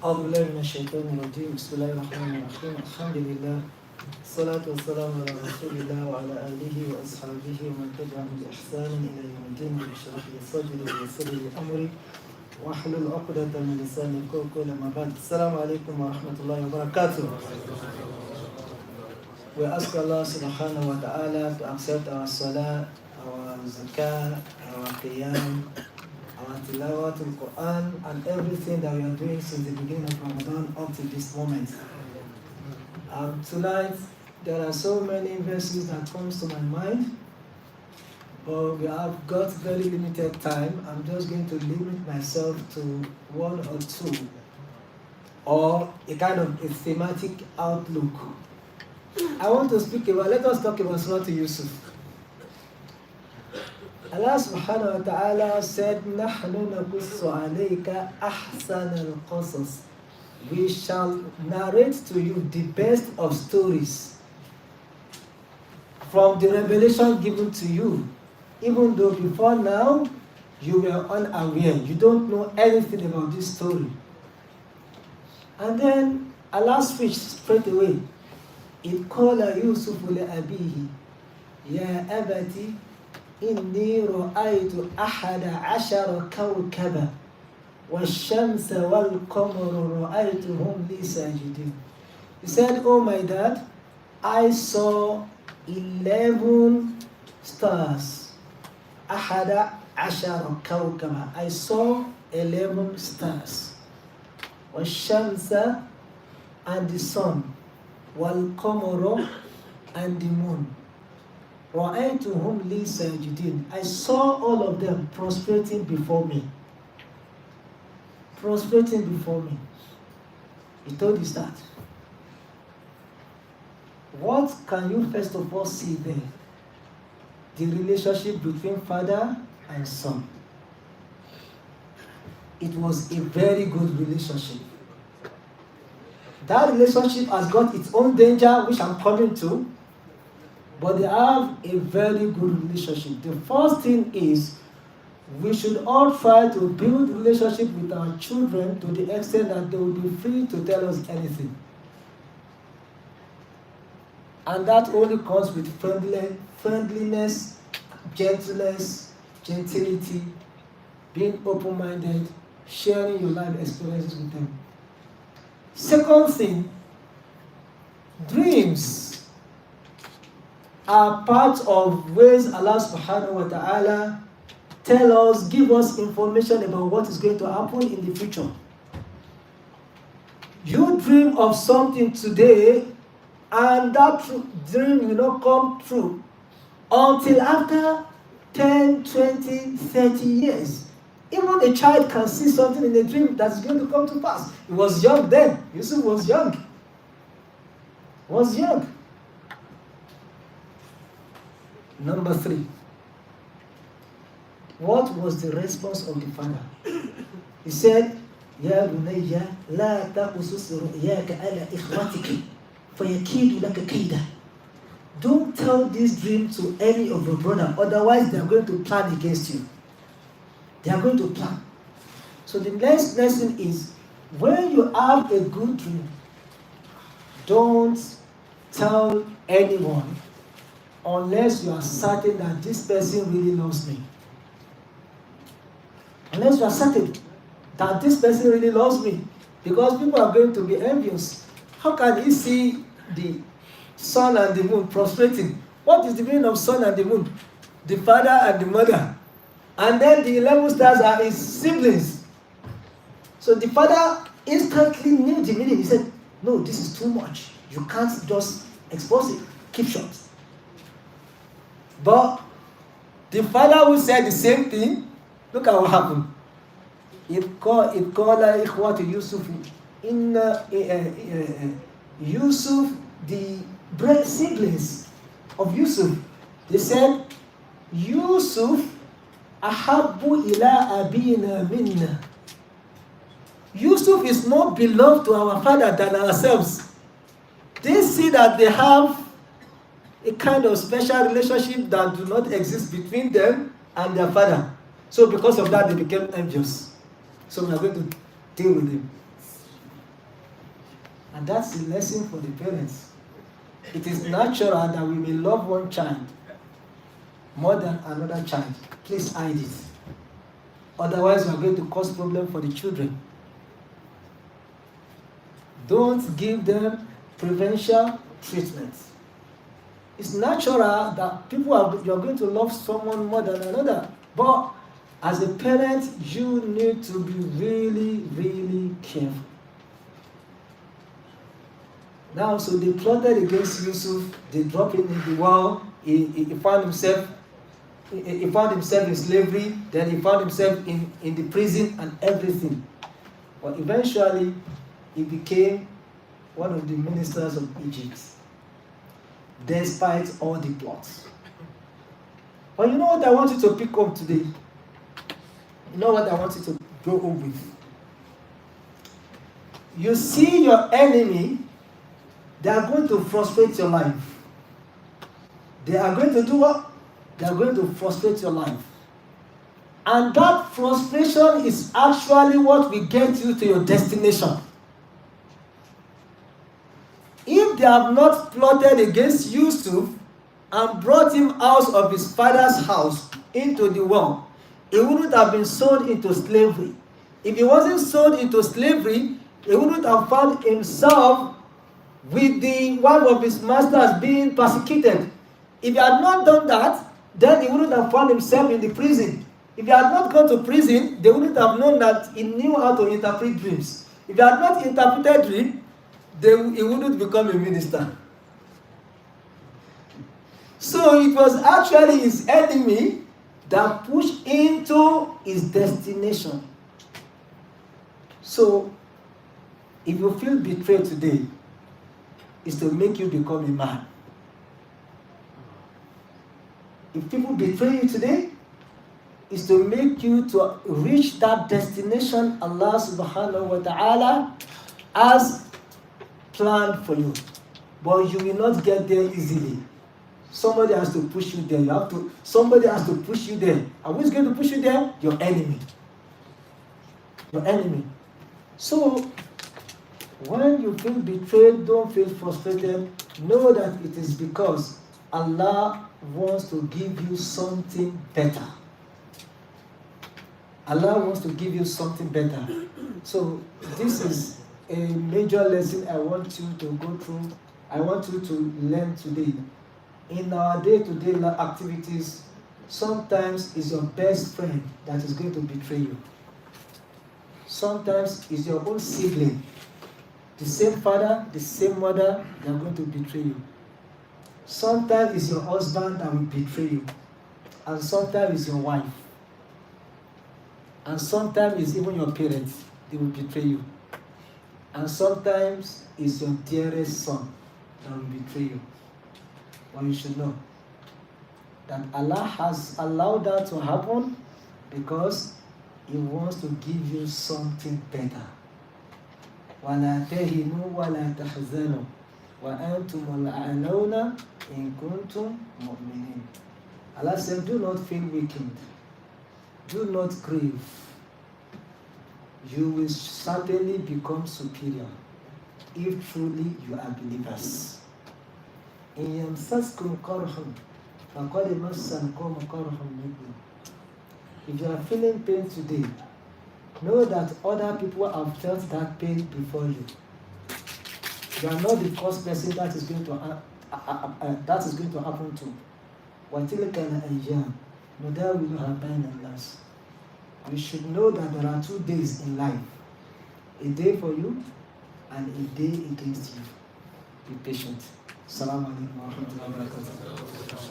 أعوذ بالله من الشيطان الرجيم بسم الله الرحمن الرحيم الحمد لله الصلاة والسلام على رسول الله وعلى آله وأصحابه ومن تبعهم بإحسان إلى يوم الدين اشرح لي صدري ويسر لي أمري واحلل عقدة من لساني يفقهوا قولي ما بعد السلام عليكم ورحمة الله وبركاته. We ask Allah subhanahu wa ta'ala to accept our salah, our zakah, our qiyam, our tilawat al-Qur'an, and everything that we are doing since the beginning of Ramadan up to this moment. Tonight, there are so many verses that comes to my mind, but we have got very limited time. I'm just going to limit myself to one or two, or a kind of a thematic outlook. I want to speak about, let us talk about Prophet Yusuf. Allah subhanahu wa ta'ala said, نَحْنُ نَقُصُّ عَلَيْكَ أَحْسَنَ الْقَصَصِ. We shall narrate to you the best of stories from the revelation given to you, even though before now you were unaware, you don't know anything about this story. And then Allah switched straight away. إِذْ قَالَ يُوسُفُ لِأَبِيهِ يَا أَبَتِ إِنِّي رَأَيْتُ أَحَدَ عَشَرَ كَوْكَبًا وَالشَّمْسَ وَالْقَمَرَ رَأَيْتُهُمْ لِي سَاجِدِينَ. He said, "Oh my dad, I saw 11 stars. أَحَدَ عَشَرَ كَوْكَبًا. I saw 11 stars. وَالشَّمْسَ and the sun. وَالْقَمَرَ and the moon. رَأَيْتُهُمْ لِي سَاجِدِينَ. I saw all of them prostrating before me. Prostrating before me." He told us that. What can you first of all see there? The relationship between father and son. It was a very good relationship. That relationship has got its own danger, which I'm coming to, but they have a very good relationship. The first thing is, we should all try to build relationship with our children to the extent that they will be free to tell us anything. And that only comes with friendliness, gentleness, gentility, being open-minded, sharing your life experiences with them. Second thing, dreams are part of ways Allah subhanahu wa ta'ala give us information about what is going to happen in the future. You dream of something today, and that dream will not come true until after 10, 20, 30 years. Even a child can see something in a dream that is going to come to pass. He was young then. Yusuf was young. Number 3. What was the response of the father? He said, "Ya bunayya la taqsus ru'yaka ala ikhwatika fayakidu laka kayda." Don't tell this dream to any of your brother, otherwise they are going to plan against you. They are going to plan. So the next lesson is, when you have a good dream, don't tell anyone unless you are certain that this person really loves me. Unless you are certain that this person really loves me. Because people are going to be envious. How can he see the sun and the moon prostrating? What is the meaning of sun and the moon? The father and the mother. And then the 11 stars are his siblings. So the father instantly knew the meaning. He said, "No, this is too much. You can't just expose it. Keep short." But the father who said the same thing, look at what happened. إِذْ قَالَ إِخْوَةُ يُوسُفُ Yusuf, the siblings of Yusuf, they said, "Yusuf ahabbu ila abina minna." Yusuf is more beloved to our father than ourselves. They see that they have a kind of special relationship that do not exist between them and their father. So because of that, they became envious. So we are going to deal with him. And that's the lesson for the parents. It is natural that we may love one child more than another child. Please hide it. Otherwise, we are going to cause problem for the children. Don't give them preferential treatment. It's natural that you're going to love someone more than another. But as a parent, you need to be really, really careful. Now, so they plotted against Yusuf. They dropped him in the well. He found himself in slavery. Then he found himself in the prison and everything. But eventually, he became one of the ministers of Egypt, despite all the plots. But you know what I want you to pick up today? You know what I want you to go home with? You see your enemy, they are going to frustrate your life. They are going to do what? They are going to frustrate your life. And that frustration is actually what will get you to your destination. If they have not plotted against Yusuf and brought him out of his father's house into the world, he wouldn't have been sold into slavery. If he wasn't sold into slavery, he wouldn't have found himself with the wife of his masters being persecuted. If he had not done that, then he wouldn't have found himself in the prison. If he had not gone to prison, they wouldn't have known that he knew how to interpret dreams. If he had not interpreted dreams, he wouldn't become a minister. So it was actually his enemy that pushed into his destination. So if you feel betrayed today, it's to make you become a man. If people betray you today, it's to make you to reach that destination Allah subhanahu wa ta'ala has planned for you. But you will not get there easily. Somebody has to push you there. Somebody has to push you there. And who is going to push you there? Your enemy. Your enemy. So, when you feel betrayed, don't feel frustrated. Know that it is because Allah wants to give you something better. Allah wants to give you something better. So, this is a major lesson I want you to go through. I want you to learn today. In our day-to-day activities, sometimes it's your best friend that is going to betray you. Sometimes it's your own sibling. The same father, the same mother, they are going to betray you. Sometimes it's your husband that will betray you. And sometimes it's your wife. And sometimes it's even your parents, they will betray you. And sometimes it's your dearest son that will betray you. But you should know that Allah has allowed that to happen because He wants to give you something better. وَلَا تَهِنُوا وَلَا تَحْزَنُوا وَأَنْتُمُ الْأَعْلَوْنَ إِن كُنْتُمْ مُؤْمِنِينَ. Allah said, do not feel weakened. Do not grieve. You will certainly become superior if truly you are believers. إِن يَمْسَسْكُمْ قَرْحٌ فَقَدْ مَسَّ الْقَوْمَ قَرْحٌ مِثْلُهُ. If you are feeling pain today, know that other people have felt that pain before you. You are not the first person that is going to happen to. وَتِلْكَ الْأَيَّامُ نُدَاوِلُهَا بَيْنَ النَّاسِ. You should know that there are 2 days in life. A day for you and a day against you. Be patient. Assalamu alaikum wa rahmatullahi wa barakatuh.